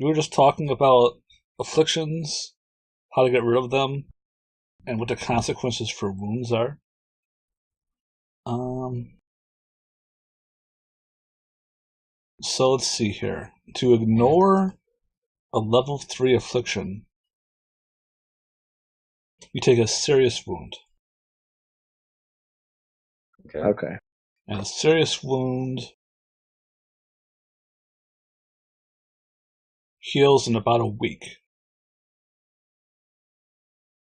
We were just talking about afflictions, how to get rid of them, and what the consequences for wounds are. Um, so let's see here. To ignore a level 3 affliction, you take a serious wound. Okay. And a serious wound heals in about a week.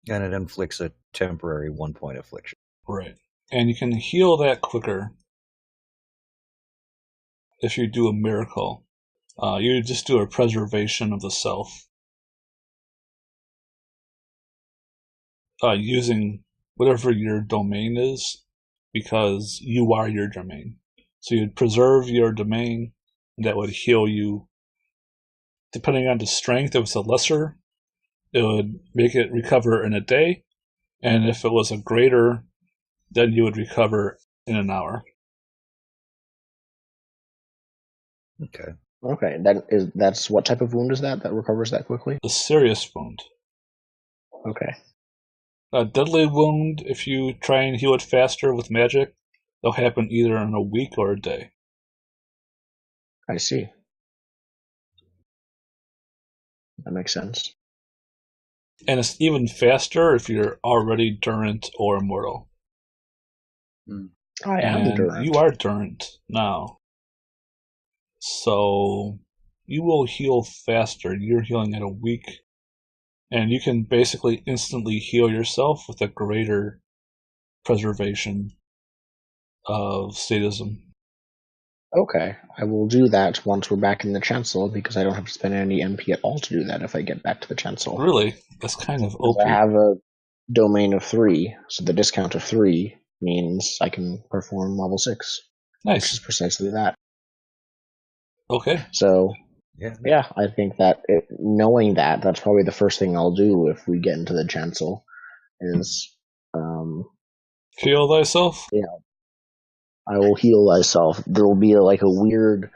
And it inflicts a temporary 1-point affliction. Right. And you can heal that quicker if you do a miracle. You just do a preservation of the self. Using whatever your domain is, because you are your domain. So you'd preserve your domain, and that would heal you. Depending on the strength, if it's a lesser, it would make it recover in a day, and if it was a greater, then you would recover in an hour. Okay. Okay. That's what type of wound is that recovers that quickly? A serious wound. Okay. A deadly wound, if you try and heal it faster with magic, they'll happen either in a week or a day. I see. That makes sense. And it's even faster if you're already Durant or Immortal. I am And Durant. you are Durant now. So you will heal faster. You're healing in a week. And you can basically instantly heal yourself with a greater preservation of statism. Okay. I will do that once we're back in the chancel because I don't have to spend any MP at all to do that if I get back to the chancel. Really? That's kind of Because OP. I have a domain of 3, so the discount of 3 means I can perform level 6. Which is Nice. precisely that. Okay. So, Yeah. yeah, I think that knowing that, that's probably the first thing I'll do if we get into the chancel is, Heal thyself? you know, I will heal myself. There will be a weird,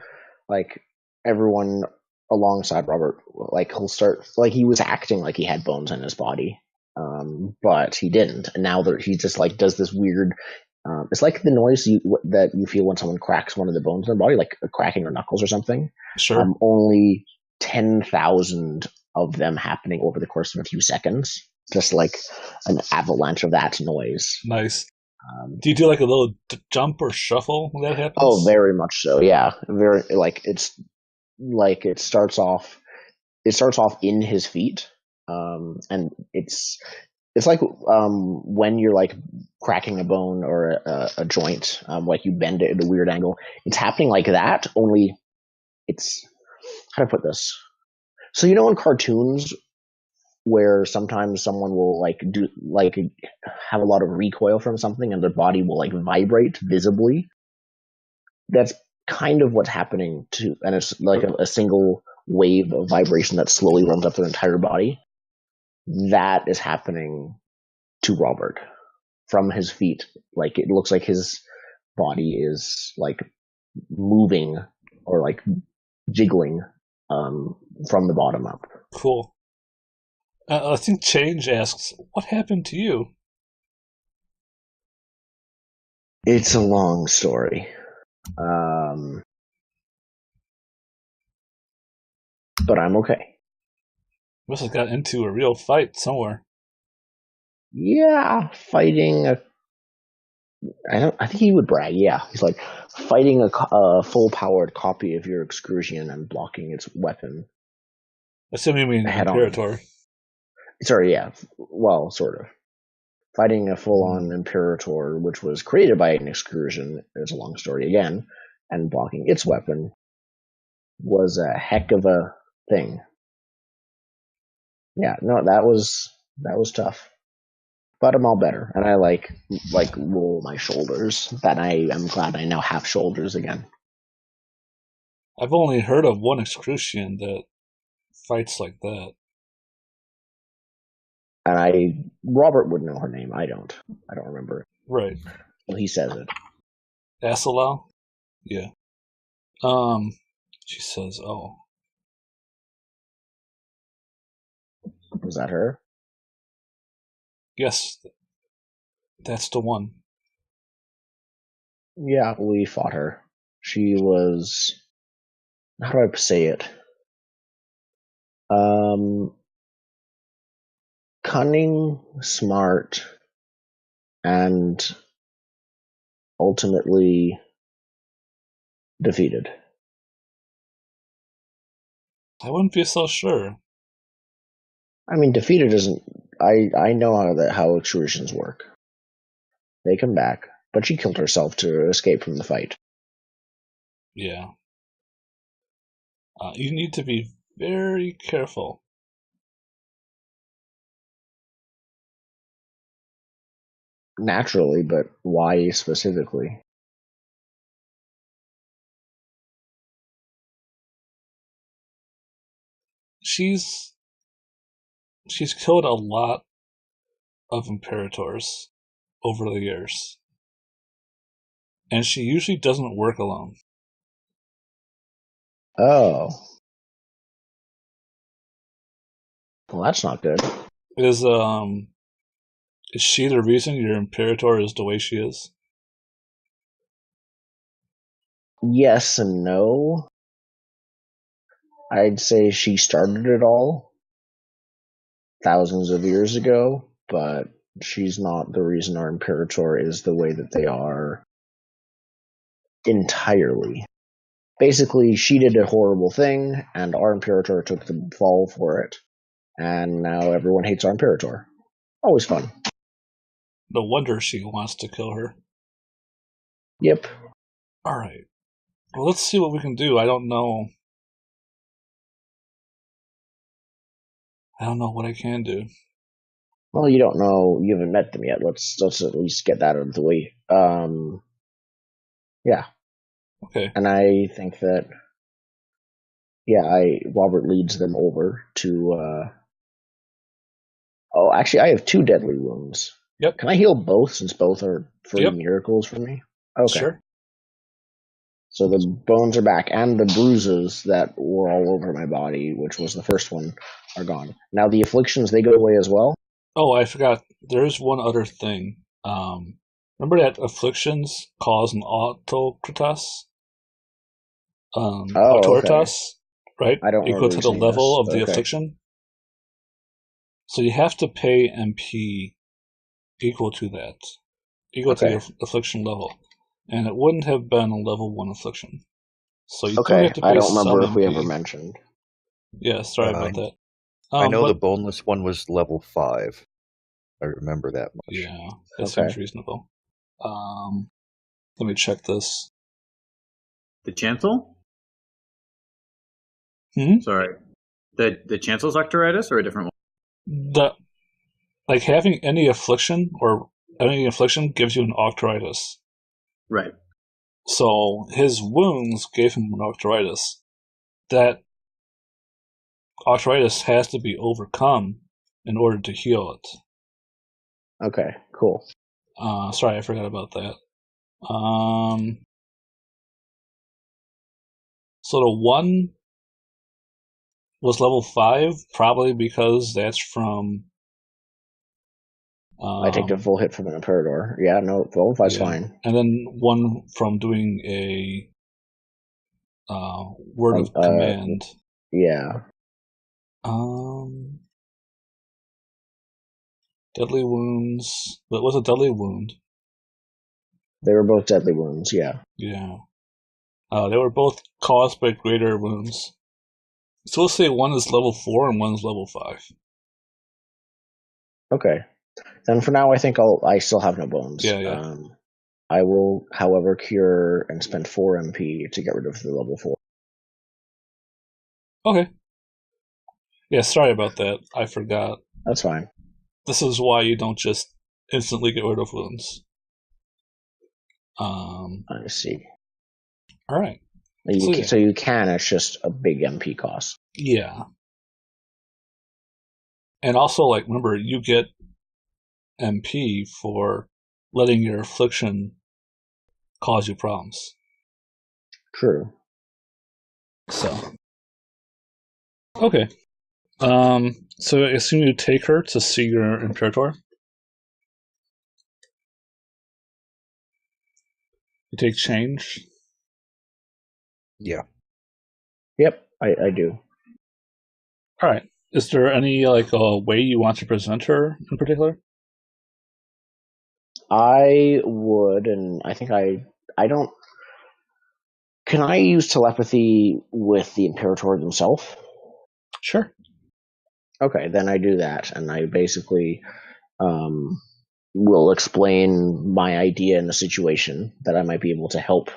everyone alongside Robert, he'll start, he was acting like he had bones in his body, but he didn't. And now he just does this weird. It's like the noise that you feel when someone cracks one of the bones in their body, like cracking their knuckles or something. Sure. Only 10,000 of them happening over the course of a few seconds, just like an avalanche of that noise. Nice. Do you do like a little jump or shuffle when that happens? Oh, very much so. Yeah, very it's it starts off. It starts off in his feet, and it's like when you're cracking a bone or a joint, you bend it at a weird angle. It's happening like that. Only it's how to put this. So in cartoons where sometimes someone will have a lot of recoil from something and their body will vibrate visibly. That's kind of what's happening to, and it's like a single wave of vibration that slowly runs up their entire body. That is happening to Robert from his feet. It looks like his body is moving or jiggling from the bottom up. Cool. I think Change asks, what happened to you? It's a long story. But I'm okay. Must have got into a real fight somewhere. Yeah, fighting I think he would brag. Yeah, he's fighting a full-powered copy of your excursion and blocking its weapon. Assuming you mean Imperator. Sorry, yeah. Well, sort of. Fighting a full-on Imperator, which was created by an excursion, is a long story again, and blocking its weapon was a heck of a thing. Yeah, no, that was tough. But I'm all better, and I roll my shoulders. That I am glad I now have shoulders again. I've only heard of one Excrucian that fights like that. And Robert would know her name. I don't remember. Right. Well, he says it. Asalau? Yeah. She says, oh. Was that her? Yes, that's the one. Yeah, we fought her. She was, how do I say it? Cunning, smart, and ultimately defeated. I wouldn't be so sure. I mean, defeated isn't. I know how extrusions work. They come back, but she killed herself to escape from the fight. Yeah. You need to be very careful. Naturally, but why specifically? She's killed a lot of imperators over the years. And she usually doesn't work alone. Oh. Well, that's not good. Is she the reason your imperator is the way she is? Yes and no. I'd say she started it all thousands of years ago, but she's not the reason our imperator is the way that they are entirely. Basically, she did a horrible thing, and our imperator took the fall for it, and now everyone hates our imperator. Always fun. No wonder she wants to kill her. Yep. Alright. Well, let's see what we can do. I don't know what I can do. Well, you don't know. You haven't met them yet. Let's at least get that out of the way. Yeah. Okay. And I think that, Robert leads them over to. Oh, actually, I have 2 deadly wounds. Yep. Can I heal both since both are free Yep. miracles for me? Okay. Sure. So the bones are back, and the bruises that were all over my body, which was the first one, are gone. Now the afflictions, they go away as well? Oh, I forgot. There's one other thing. Remember that afflictions cause an autocritus? Oh, okay. Autoritas, right? I don't Equal remember to you the saying level this, of but the okay. affliction. So you have to pay MP equal to that. Equal to your affliction level. And it wouldn't have been a level 1 affliction. So you do have to pay I don't some remember if we MP. ever mentioned. Yeah, sorry about that. I know the but boneless one was level 5. I remember that much. yeah, that seems reasonable. Let me check this. The chancel? Sorry. The chancel's octoritis or a different one? Having any affliction or any affliction gives you an octoritis. Right. So his wounds gave him an octoritis. That octoritis has to be overcome in order to heal it. Okay, cool. Sorry, I forgot about that. So the one was level 5, probably because that's from. I take the full hit from an imperator. Yeah, no, level 5's fine. And then one from doing a word of command. Yeah. Deadly wounds. What was a deadly wound? They were both deadly wounds, yeah. Yeah. They were both caused by greater wounds. So we'll say one is level 4 and one is level 5. Okay. Then for now, I think I still have no bones. Yeah. I will, however, cure and spend 4 MP to get rid of the level 4. Okay. Yeah, sorry about that. I forgot. That's fine. This is why you don't just instantly get rid of wounds. I see. All right. So you can, it's just a big MP cost. Yeah. And also, remember, you get MP for letting your affliction cause you problems. True. So. Okay. So I assume you take her to see your Imperator. You take change. Yeah. Yep, I do. All right. Is there any way you want to present her in particular? I would, and I think I don't. Can I use telepathy with the Imperator himself? Sure. Okay, then I do that, and I basically will explain my idea in the situation that I might be able to help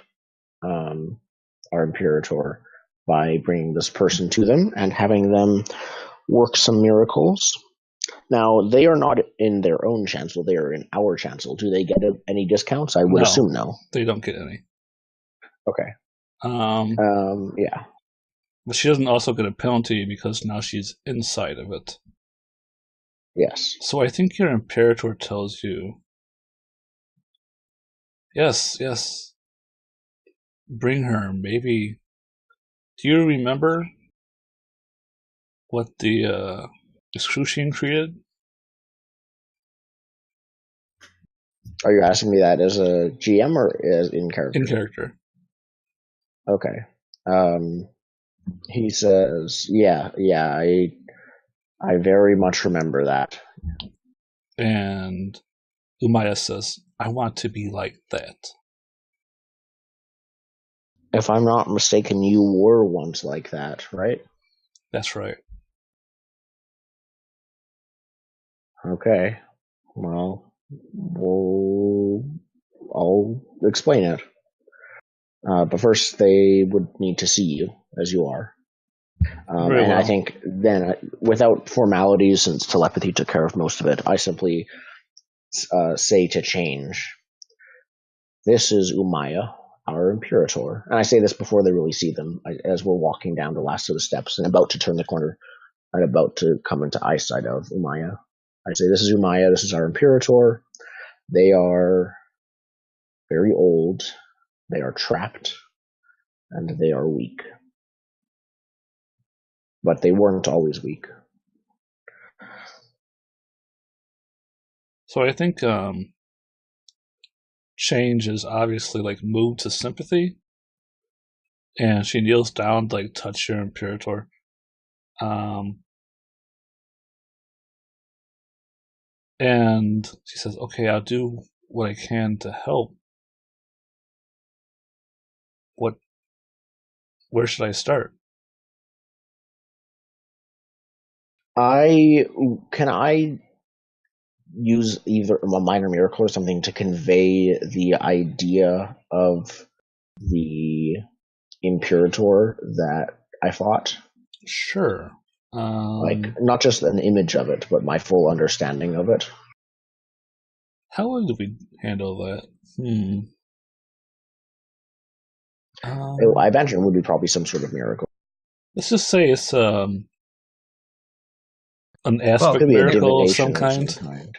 our Imperator by bringing this person to them and having them work some miracles. Now, they are not in their own chancel, they are in our chancel. Do they get any discounts? I would No. assume no. They don't get any. Okay. Yeah. But she doesn't also get a penalty because now she's inside of it. Yes. So I think your Imperator tells you, yes, bring her. Maybe. Do you remember what the excruciating created? Are you asking me that as a GM or as in character? In character. Okay. He says, yeah, I very much remember that. And Umaya says, I want to be like that. If I'm not mistaken, you were once like that, right? That's right. Okay. Well, I'll explain it. But first, they would need to see you as you are. Very and well. I think then, without formalities, since telepathy took care of most of it, I simply say to change, this is Umaya, our Imperator. And I say this before they really see them, as we're walking down the last of the steps and about to turn the corner and about to come into eyesight of Umaya. I say, this is Umaya, this is our Imperator. They are very old, they are trapped, and they are weak. But they weren't always weak. So I think change is obviously moved to sympathy, and she kneels down to touch your Imperator. And she says, okay, I'll do what I can to help. Where should I start? Can I use either a minor miracle or something to convey the idea of the Imperator that I fought? Sure. Not just an image of it, but my full understanding of it. How would we handle that? I imagine it would be probably some sort of miracle. Let's just say it's an aspect Could be a miracle of divination some kind.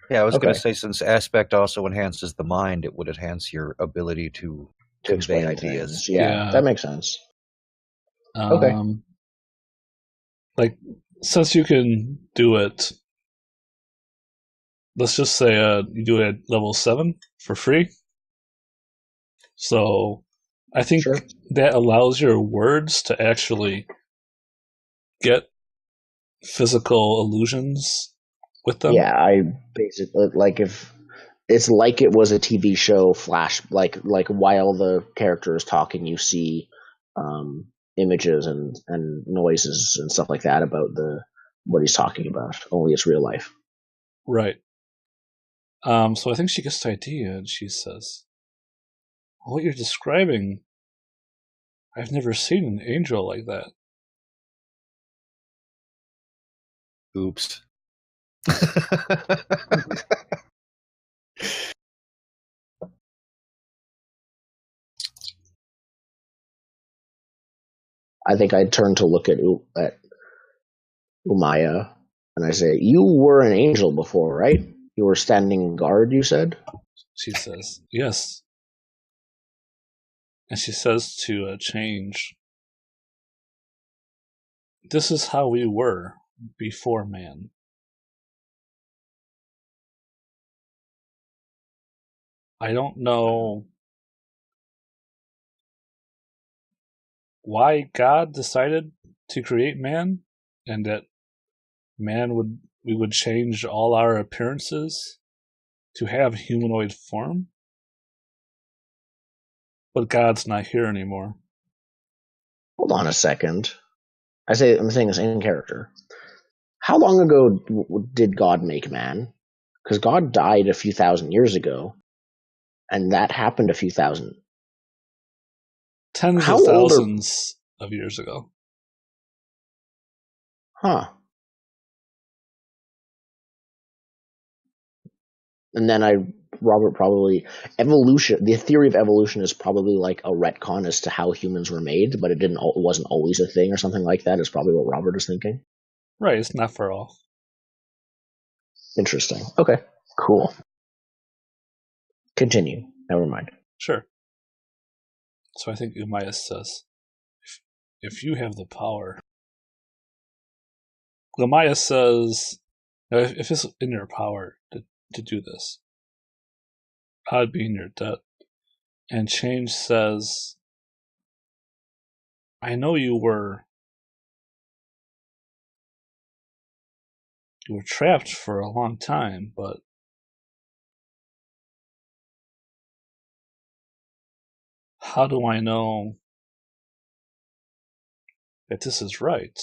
Yeah, I was going Okay. to say, since aspect also enhances the mind, it would enhance your ability to convey explain ideas. things. Yeah, that makes sense. Okay. Since you can do it, let's just say you do it at level 7 for free. So I think Sure. that allows your words to actually get physical illusions with them. Yeah, I basically if it's like it was a TV show flash, like while the character is talking, you see images and noises and stuff like that about what he's talking about. Only it's real life. Right. So I think she gets the idea and she says, what you're describing, I've never seen an angel like that. Oops. I think I'd turn to look at Umaya and I say, you were an angel before, right? You were standing guard, you said? She says, yes. And she says to change, this is how we were before man. I don't know why God decided to create man, and that we would change all our appearances to have humanoid form. But God's not here anymore. Hold on a second. I'm saying this in character. How long ago did God make man? Because God died a few thousand years ago, and that happened a few thousand. Tens How of old are? thousands of years ago. Huh. And then Robert probably evolution. The theory of evolution is probably like a retcon as to how humans were made, but it wasn't always a thing or something like that. Is probably what Robert is thinking. Right, it's not far off. Interesting. Okay, cool. Continue. Never mind. Sure. So I think Umayas says, if you have the power. Umayas says, if it's in your power to do this, I'd be in your debt. And Change says, I know you were trapped for a long time, but how do I know that this is right?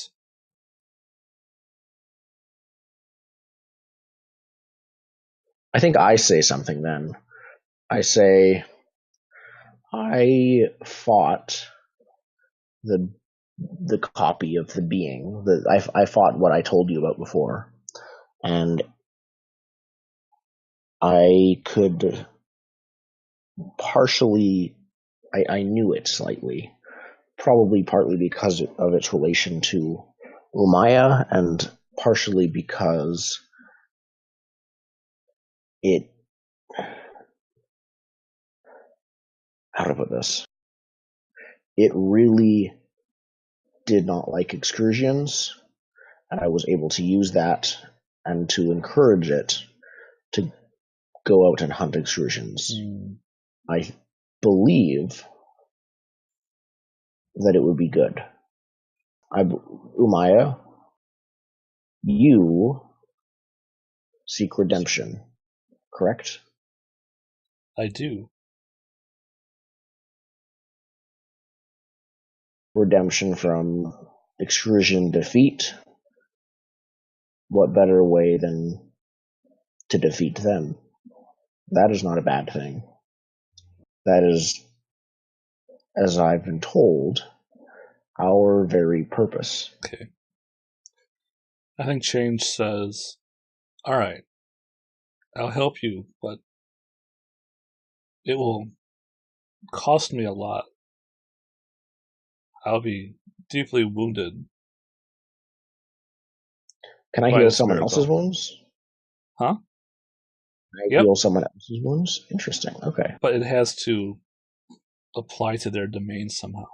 I think I say something then. I say, I fought the copy of the being. I fought what I told you about before, and I could partially. I knew it slightly, probably partly because of its relation to Umaya, and partially because it. How to put this? It really did not like excursions, and I was able to use that and to encourage it to go out and hunt excursions. I believe that it would be good. Umaya, you seek redemption, correct? I do. Redemption from excursion defeat. What better way than to defeat them? That is not a bad thing. That is, as I've been told, our very purpose. Okay. I think Change says, all right, I'll help you, but it will cost me a lot. I'll be deeply wounded. Can I by heal this someone miracle. else's wounds? Huh? Can I Yep. heal someone else's wounds? Interesting. Okay. But it has to apply to their domain somehow.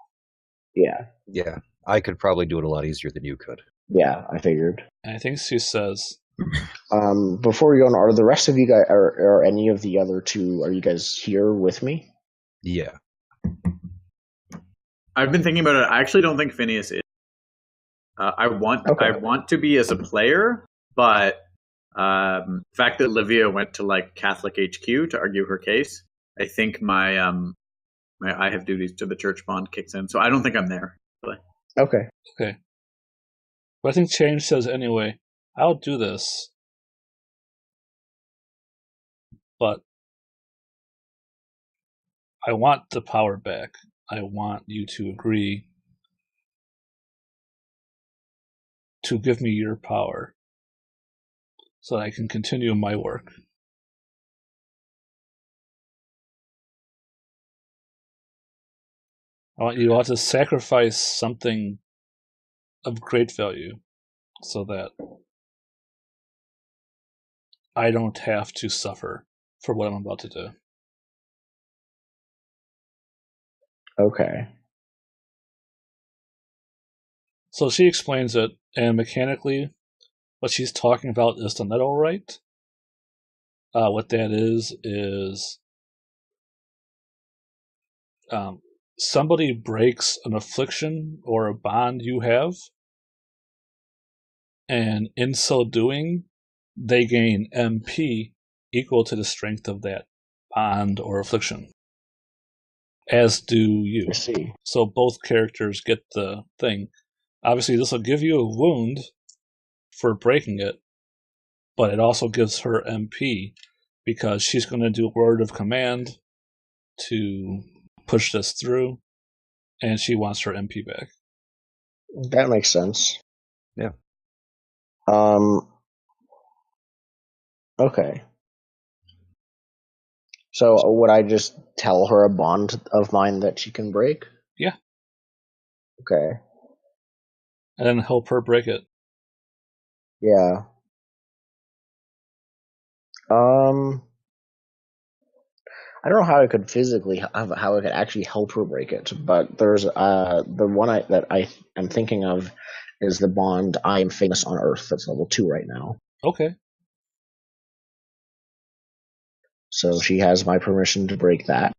Yeah. Yeah, I could probably do it a lot easier than you could. Yeah, I figured. And I think she says, Before we go on, are the rest of you guys, are any of the other two, are you guys here with me? Yeah. I've been thinking about it. I actually don't think Phineas is. I want to be as a player, but the fact that Livia went to like Catholic HQ to argue her case, I think my I have duties to the church bond kicks in, so I don't think I'm there. Really. Okay. okay. But I think Change says anyway, I'll do this. But I want the power back. I want you to agree to give me your power so that I can continue my work. I want you all to sacrifice something of great value so that I don't have to suffer for what I'm about to do. Okay. So she explains it, and mechanically, what she's talking about is the netherite. What that is somebody breaks an affliction or a bond you have, and in so doing, they gain MP equal to the strength of that bond or affliction, as do you. I see. So both characters get the thing. Obviously, this will give you a wound for breaking it, but it also gives her MP because she's going to do word of command to push this through, and she wants her MP back. That makes sense. Yeah. Okay. So would I just tell her a bond of mine that she can break? Yeah. Okay. And then help her break it. Yeah. I don't know how I could how I could actually help her break it, but there's the one that I am thinking of is the bond I am famous on Earth. That's level 2 right now. Okay. So she has my permission to break that.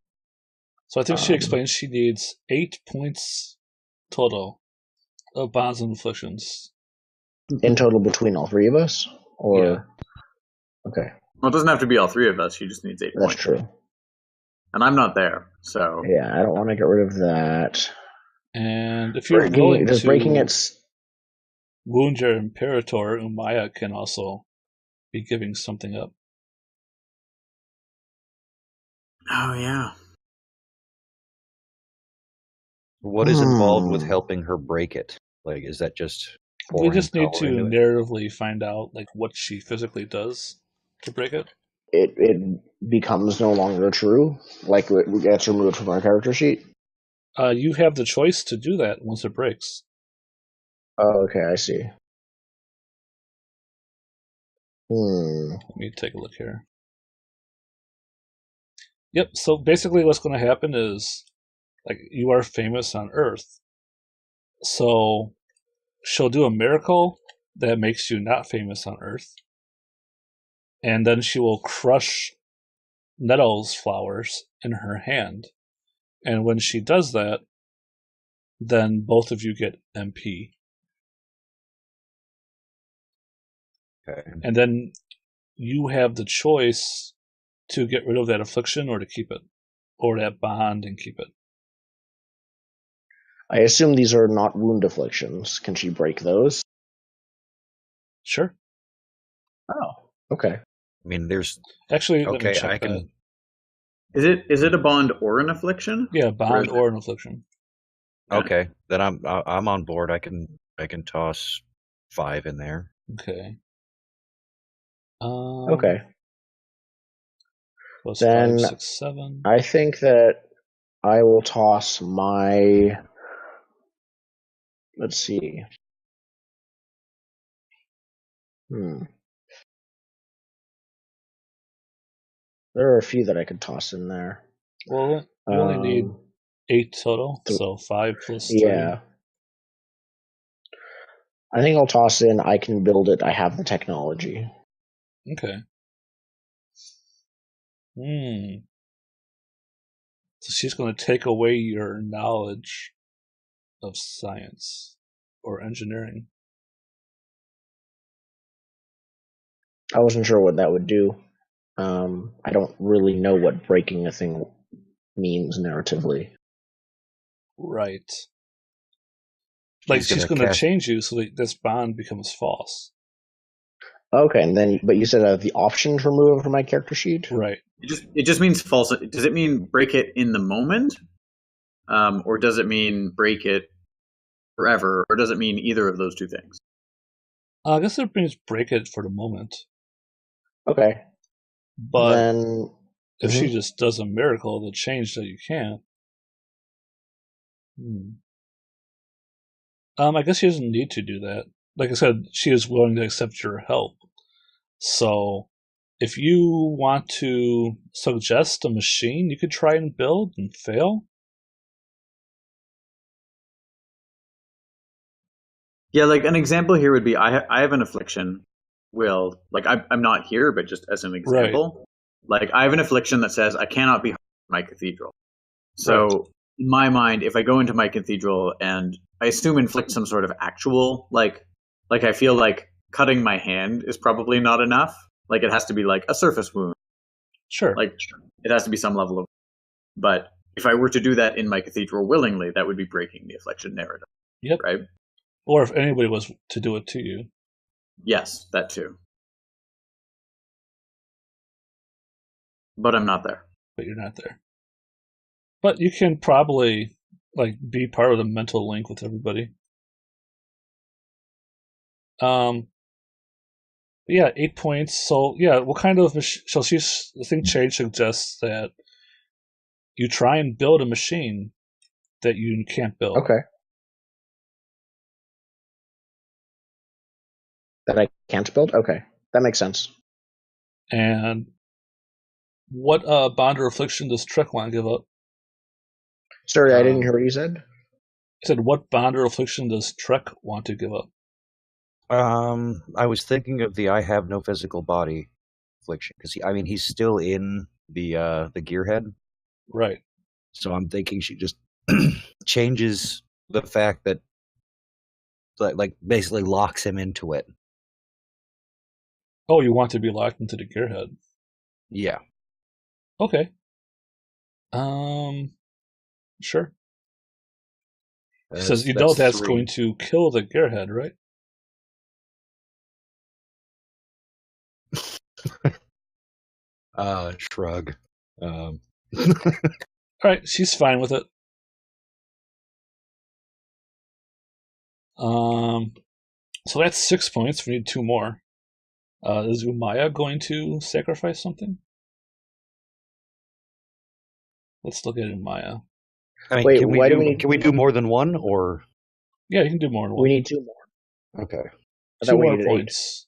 So I think she explains she needs 8 points total of bonds and afflictions. In total between all three of us? Or Yeah. Okay. Well, it doesn't have to be all three of us. She just needs 8 That's points. true. And I'm not there, so Yeah, I don't want to get rid of that. And if you're willing to breaking it wound your Imperator, Umaya can also be giving something up. Oh yeah. What is involved with helping her break it? Like, is that just We just need power to into it? narratively find out like what she physically does to break it. It becomes no longer true? Like it gets removed from our character sheet? You have the choice to do that once it breaks. Oh, okay, I see. Let me take a look here. Yep, so basically what's going to happen is, like, you are famous on Earth. So she'll do a miracle that makes you not famous on Earth. And then she will crush nettles flowers in her hand. And when she does that, then both of you get MP. Okay. And then you have the choice to get rid of that affliction or to keep it, or that bond and keep it. I assume these are not wound afflictions. Can she break those? Sure. Oh, okay. I mean, there's Actually, let me okay. check I can. that. Is it a bond or an affliction? Yeah, bond or an affliction. Okay, then I'm on board. I can toss 5 in there. Okay. Okay. Plus Then 5, 6, 7. I think that I will toss my. Let's see. There are a few that I could toss in there. Well, you only need 8 total, so 5 plus 3. Yeah. I think I'll toss in I can build it. I have the technology. Okay. So she's going to take away your knowledge of science or engineering. I wasn't sure what that would do. I don't really know what breaking a thing means narratively. Right. Like she's going to change you so that this bond becomes false. Okay, and then but you said the option to remove it from my character sheet? Right. It just means false. Does it mean break it in the moment? Or does it mean break it forever? Or does it mean either of those two things? I guess it means break it for the moment. Okay. But then, if she just does a miracle to change that you can't. I guess she doesn't need to do that. Like I said, she is willing to accept your help. So if you want to suggest a machine you could try and build and fail, Yeah, like an example here would be I have an affliction. Will like I'm not here, but just as an example, like I have an affliction that says I cannot be harmed in my cathedral. So in my mind, if I go into my cathedral and I assume inflict some sort of actual like I feel like cutting my hand is probably not enough. Like it has to be like a surface wound. Sure. Like it has to be some level of. But if I were to do that in my cathedral willingly, that would be breaking the affliction narrative. Yep. Right. Or if anybody was to do it to you. Yes, that too. But I'm not there. But you're not there. But you can probably like be part of the mental link with everybody. Yeah, 8 points. So yeah, what kind of so she's I think Change suggests that you try and build a machine that you can't build. Okay. That I can't build? Okay. That makes sense. And what bond or affliction does Trek want to give up? Sorry, I didn't hear what you said. I said, what bond or affliction does Trek want to give up? I was thinking of the I have no physical body affliction because he's still in the gearhead, Right. so I'm thinking she just changes the fact that like basically locks him into it. Oh, you want to be locked into the gearhead? Yeah. Okay. Sure. He says, you know that's 3. going to kill the gearhead, right? Shrug. All right, she's fine with it. So that's 6 points. We need 2 more. Is Umaya going to sacrifice something? Let's look at Umaya. Wait, can we do more than one, or? Yeah, you can do more than one. We need 2 more. Okay. 2 more points.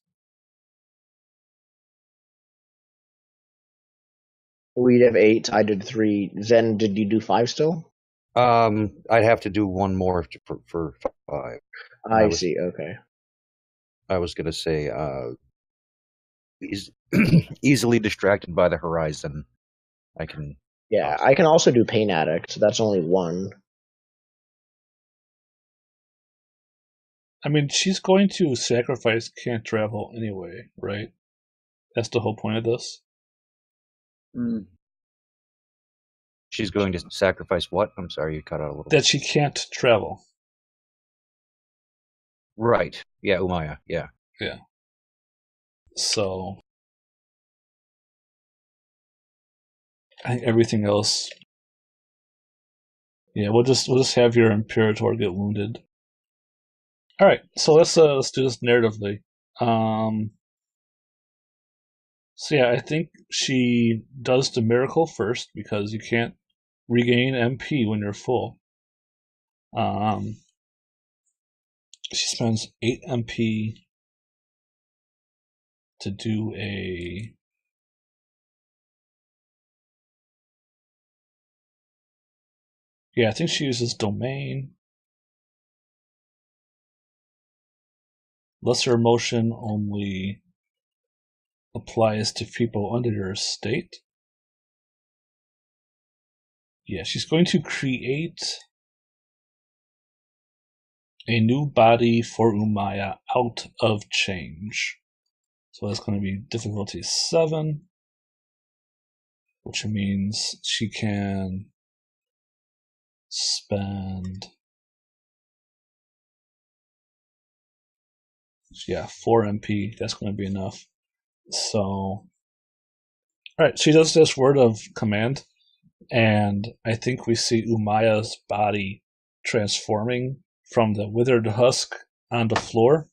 8. We'd have 8. I did 3. Zen, did you do 5 still? I'd have to do one more for 5. I see. Okay. I was gonna say, he's easily distracted by the horizon. I can. Yeah, I can also do Pain Addict. That's only 1. I mean, she's going to sacrifice can't travel anyway, right? That's the whole point of this. Mm. She's going to sacrifice what? I'm sorry, you cut out a little. That she can't travel. Right. Yeah, Umaya. Yeah. Yeah. So I think everything else. Yeah, we'll just have your Imperator get wounded. All right, so let's do this narratively. So yeah, I think she does the miracle first because you can't regain MP when you're full. She spends 8 MP to do a. Yeah, I think she uses Domain. Lesser emotion only applies to people under your estate. Yeah, she's going to create a new body for Umaya out of change. So that's going to be difficulty 7, which means she can spend 4 MP. That's going to be enough. So, all right, she does this word of command, and I think we see Umaya's body transforming from the withered husk on the floor.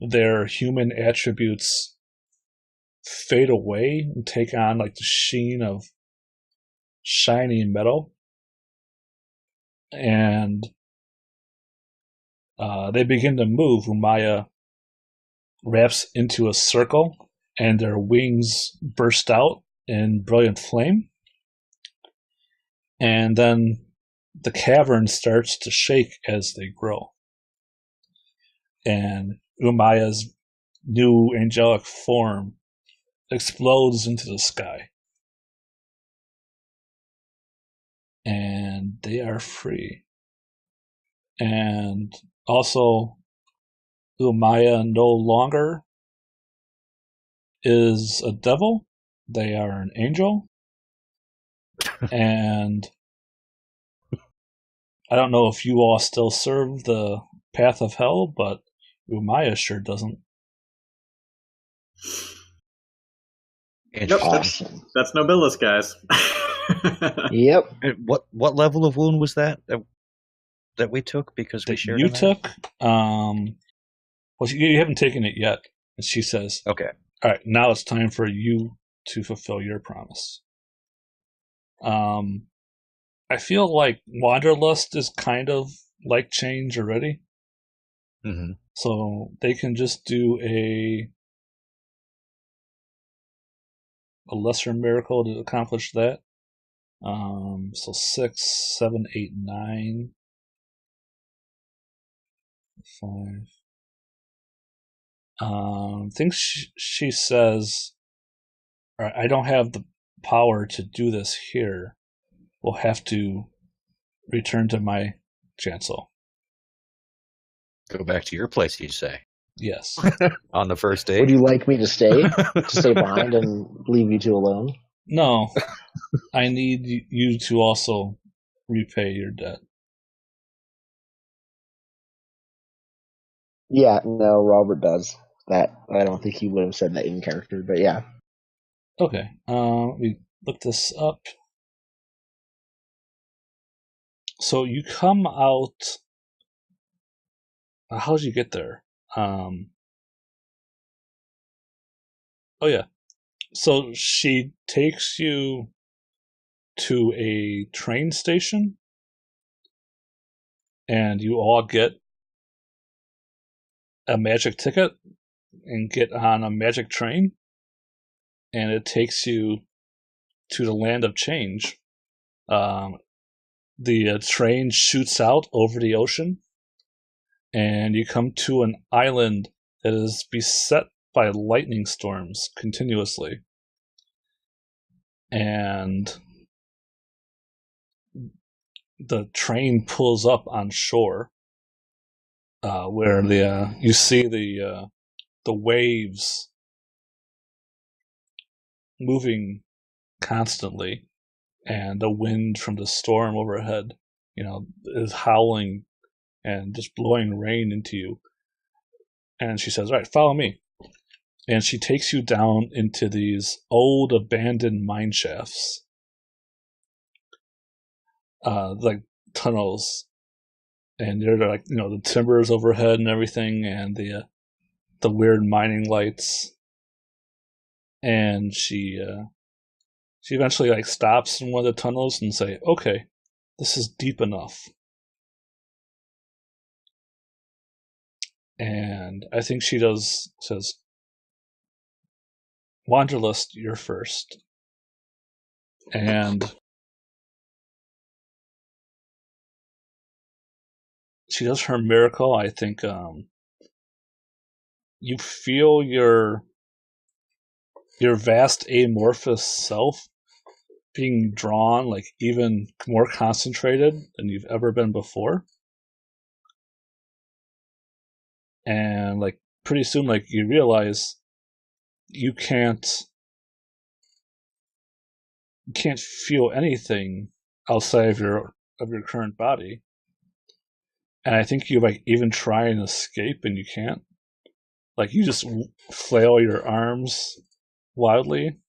Their human attributes fade away and take on like the sheen of shiny metal, and they begin to move. Umaya wraps into a circle, and their wings burst out in brilliant flame. And then the cavern starts to shake as they grow. and Umaya's new angelic form explodes into the sky. And they are free. And also, Umaya no longer is a devil. They are an angel. And I don't know if you all still serve the path of hell, but Umaya sure doesn't. Nope, Awesome. that's Nobilis, guys. Yep. And what level of wound was that we took because we That shared you in that? took? Well, you haven't taken it yet. And she says, Okay. all right, now it's time for you to fulfill your promise. I feel like Wanderlust is kind of like change already. Mm-hmm. So they can just do a lesser miracle to accomplish that. So 6, 7, 8, 9, 5. I think she says, all right, I don't have the power to do this here. We'll have to return to my chancel. Go back to your place, you say, Yes. on the first day? Would you like me to stay behind and leave you two alone? No. I need you to also repay your debt. Yeah, no, Robert does that. I don't think he would have said that in character, but yeah. Okay. Let me look this up. So you come out. How did you get there? Oh yeah. So she takes you to a train station, and you all get a magic ticket and get on a magic train, and it takes you to the land of change. The train shoots out over the ocean, and you come to an island that is beset by lightning storms continuously. And the train pulls up on shore, where you see the waves moving constantly, and the wind from the storm overhead, is howling and just blowing rain into you. And she says, "All right, follow me." And she takes you down into these old abandoned mine shafts, like tunnels, and they're like, the timbers overhead and everything, and the weird mining lights. And she eventually like stops in one of the tunnels and say, "Okay, this is deep enough." And I think she says, "Wanderlust, you're first." And she does her miracle. I think you feel your vast amorphous self being drawn like even more concentrated than you've ever been before. And like pretty soon, like you realize you can't feel anything outside of your current body. And I think you like even try and escape and you can't. Like you just flail your arms wildly.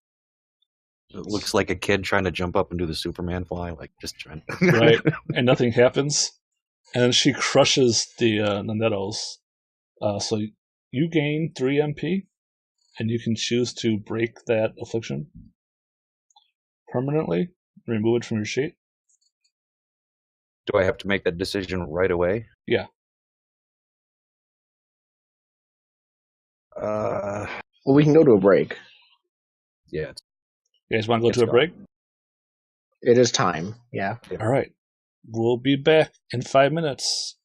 It looks like a kid trying to jump up and do the Superman fly, like just trying. Right, and nothing happens. And then she crushes the nettles. So you gain 3 MP, and you can choose to break that affliction permanently, remove it from your sheet. Do I have to make that decision right away? Yeah. Well, we can go to a break. Yeah. You guys want to go to a gone. break? It is time. Yeah. All right. We'll be back in 5 minutes.